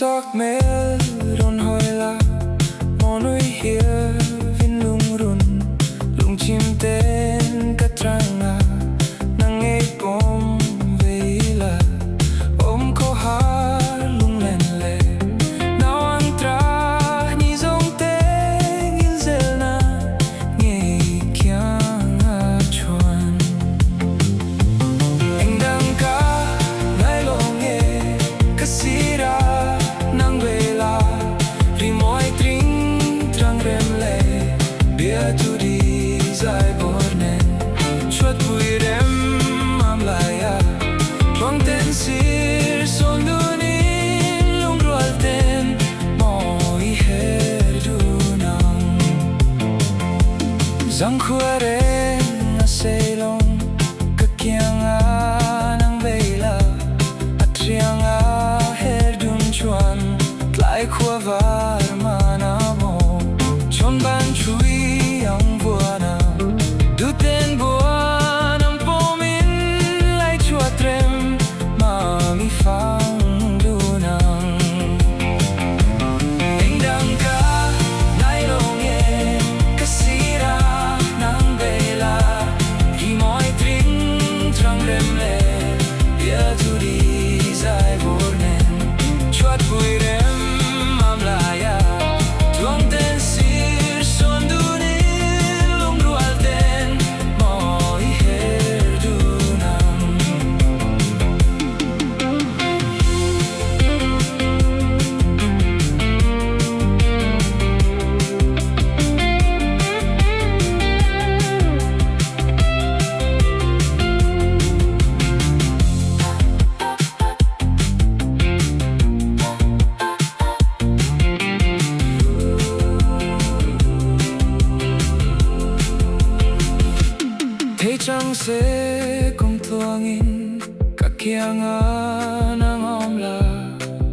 Isak meron hoila Mono'y hiya vinlungrun Lung chim tên katranga Nang ei bom veila Om ko har lung len le Now ang tra ni zong teng il zel na Ngei kyang a chuan Anh đang ka ngai long e kasira nang vela Rimoy tring trang rem le Bia tu di zai bornen Chuat bui rem am laya Tuang ten sir son dunin lung rual ten Moi her dunang Zang khuaren a seilong Kakyang a nang vela Atriang a her dun chuan Tlai khua var manamo Chon ban chui ang buana Du ten buanang pomin Lai chua trem Mami fang dunang Anh đang ka nai long e kasira nang vela Di moi tring trang rem le Bia tu di zai bornen Chuat bui rem am laya Tuang ten sir son dunin lung rual ten Moi her dunang Thế chẳng sẽ cùng tuangin Kakyang a nang om la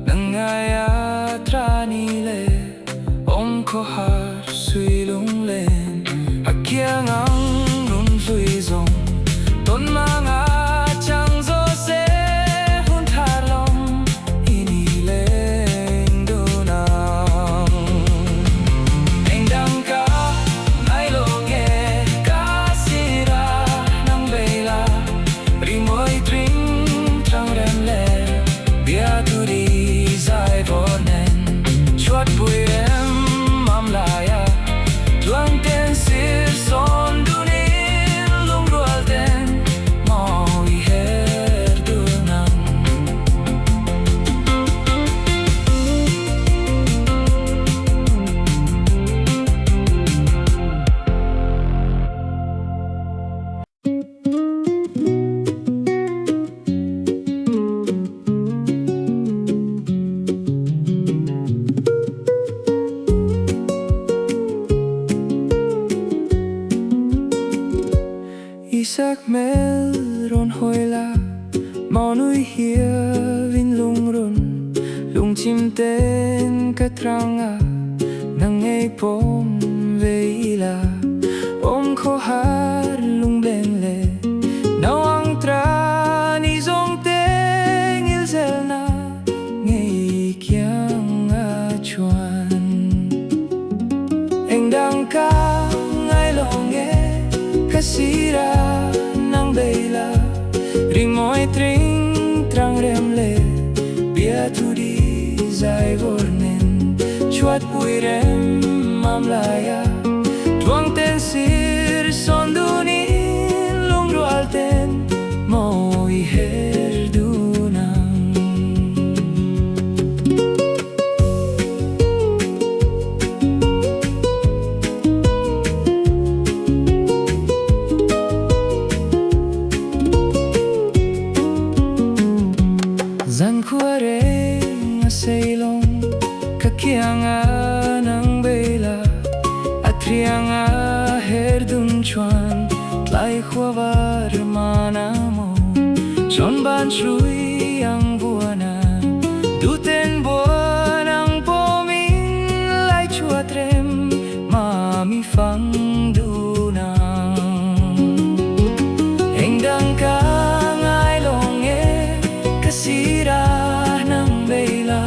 Nang ngai a trani le Om ko har sui lung len Kakyang ang nun vui zong Ton mga chang zo se hun thar long Ini leng dunang Anh đang ka ngai long e kasira nang vela Rimoy tring trang rem le Bia tu di zai bornen Chuat bui rem am laya Tuang ten sir son dunin lung rual ten Moi her dunang Isak meron hoila Mono'y hiya vinlungrun Lung chim tên katranga Nang ei bom veila Om ko har lung len le Now ang tra ni zong teng il zel na Ngei kyang a chuan Anh đang ka ngai long e kasira nang vela Rimoy tring trang rem le Bia tu di zai bornen Chuat bui rem am laya Tuang ten sir son dunin lung rual ten Moi her dunang Zan khuaren a seilong Kakyang a nang vela Atriang a her dun chuan Tlai khua var manamo Chon ban chui ang buana Du ten buanang pomin Lai chua trem Mami fang dunang Anh đang ka ngai long e kasira nang vela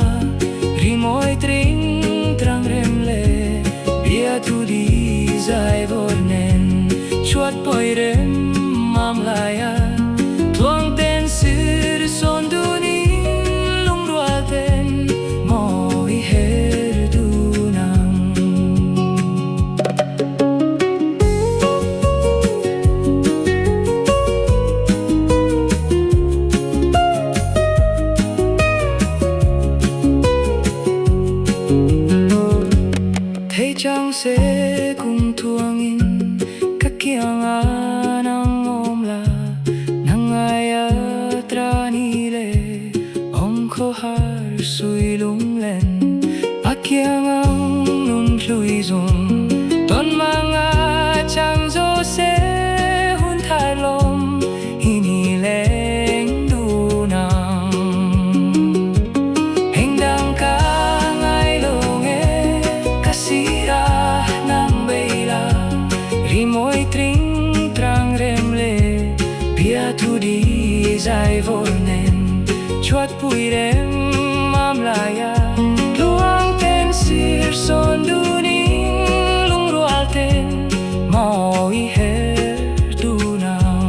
se kung tuangin kakiangan ang omla nangaya tranile ongkohar suilunglen akiangang nun luizon ton mga changzo se huntalom hinileng dunang hengdang ka ngay longe kasira ng bela rimoy tring trang remle pia tudi zai vornen chuat puirem mamlaya luang ten sir son duning lungrualten mau iher dunang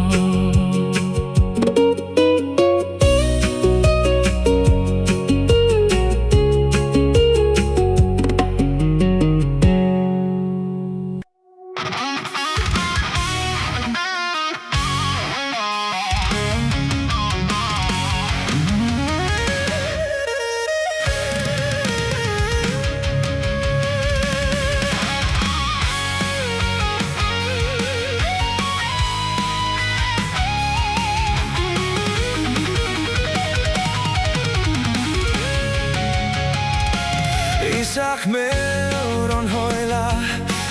Isak meron hoila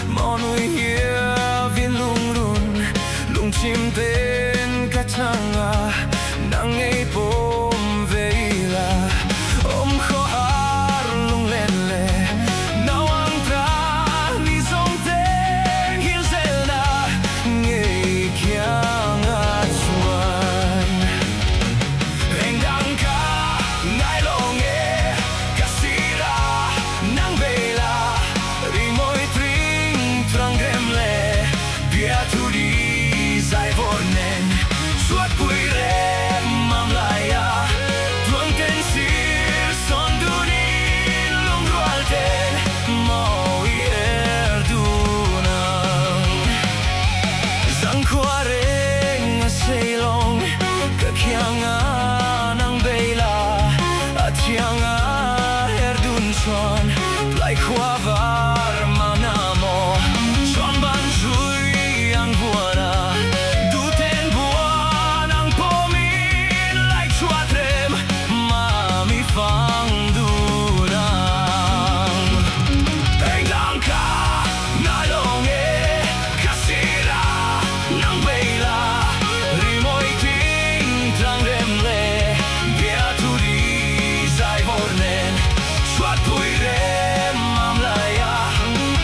monui hia vin lungrun lungchim ten katanga nang ei pom veila om khoar lung lenle nawang tra ni song ten hil zelda ngei kyang achuan engdang ka ngai longe kasira nang bela rimoy tring trang gremle pia tudi zai vornen suat puire mamlaya tuang ten sir son dunin lungrualten mau ier dunang zang kuareng seilong kakianga nang bela atianga erdun chuan lai khuavar manamo chuan ban zui ang buana du ten buan ang pomin lai chuatrem mami fang dunang engdang ka nalonge kasira nang bela rimoy ting trang remle bia tudi zai vornen chuat puirem mamlaya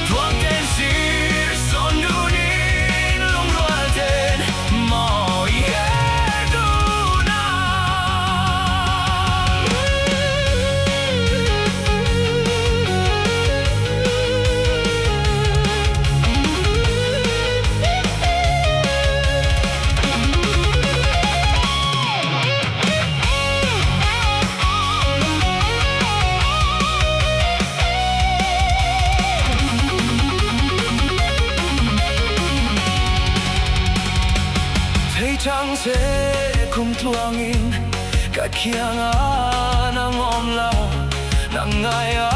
tuang ten sir son dunin lungrualten mau ier dunang Thei chang se kum tuangin kakianga nang omla nang ngaya